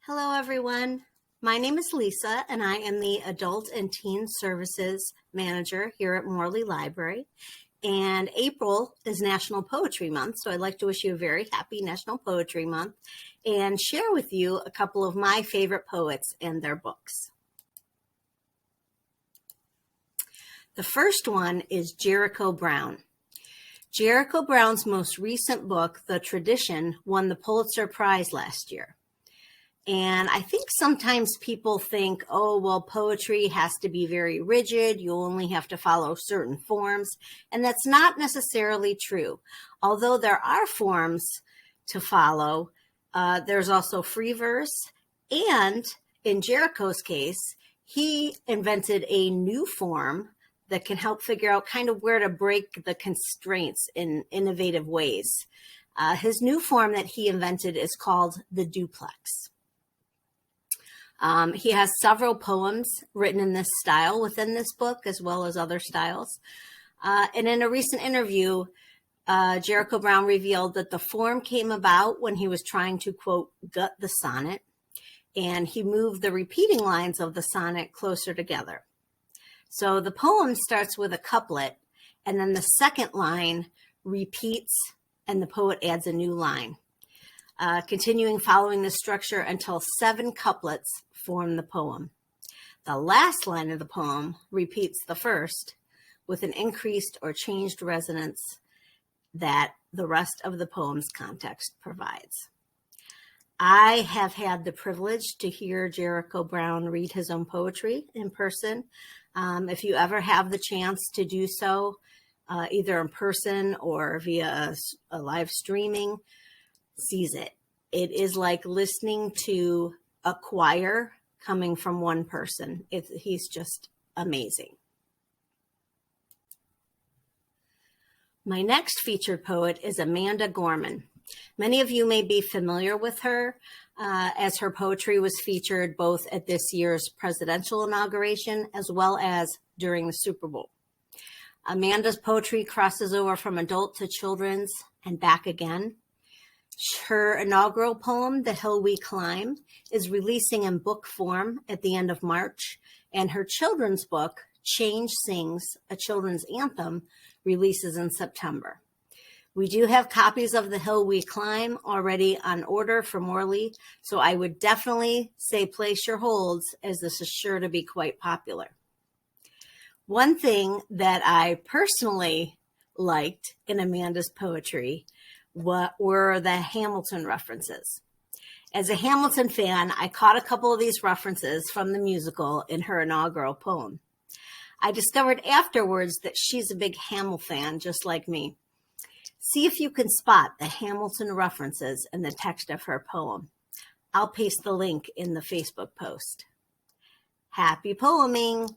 Hello, everyone. My name is Lisa, and I am the Adult and Teen Services Manager here at Morley Library. And April is National Poetry Month, so I'd like to wish you a very happy National Poetry Month and share with you a couple of my favorite poets and their books. The first one is Jericho Brown. Jericho Brown's most recent book, The Tradition, won the Pulitzer Prize last year. And I think sometimes people think, oh, well, poetry has to be very rigid. You only have to follow certain forms. And that's not necessarily true. Although there are forms to follow, there's also free verse. And in Jericho's case, he invented a new form that can help figure out kind of where to break the constraints in innovative ways. His new form that he invented is called the duplex. He has several poems written in this style within this book, as well as other styles. And in a recent interview, Jericho Brown revealed that the form came about when he was trying to, quote, gut the sonnet, and he moved the repeating lines of the sonnet closer together. So the poem starts with a couplet, and then the second line repeats, and the poet adds a new line. Continuing following the structure until 7 couplets form the poem. The last line of the poem repeats the first with an increased or changed resonance that the rest of the poem's context provides. I have had the privilege to hear Jericho Brown read his own poetry in person. If you ever have the chance to do so, either in person or via a live streaming, seize it. It is like listening to a choir coming from one person. He's just amazing. My next featured poet is Amanda Gorman. Many of you may be familiar with her, as her poetry was featured both at this year's presidential inauguration as well as during the Super Bowl. Amanda's poetry crosses over from adult to children's and back again. Her inaugural poem, The Hill We Climb, is releasing in book form at the end of March, and her children's book, Change Sings, a children's anthem, releases in September. We do have copies of The Hill We Climb already on order for Morley, so I would definitely say place your holds, as this is sure to be quite popular. One thing that I personally liked in Amanda's poetry were the Hamilton references. As a Hamilton fan, I caught a couple of these references from the musical in her inaugural poem. I discovered afterwards that she's a big Hamill fan, just like me. See if you can spot the Hamilton references in the text of her poem. I'll paste the link in the Facebook post. Happy poeming!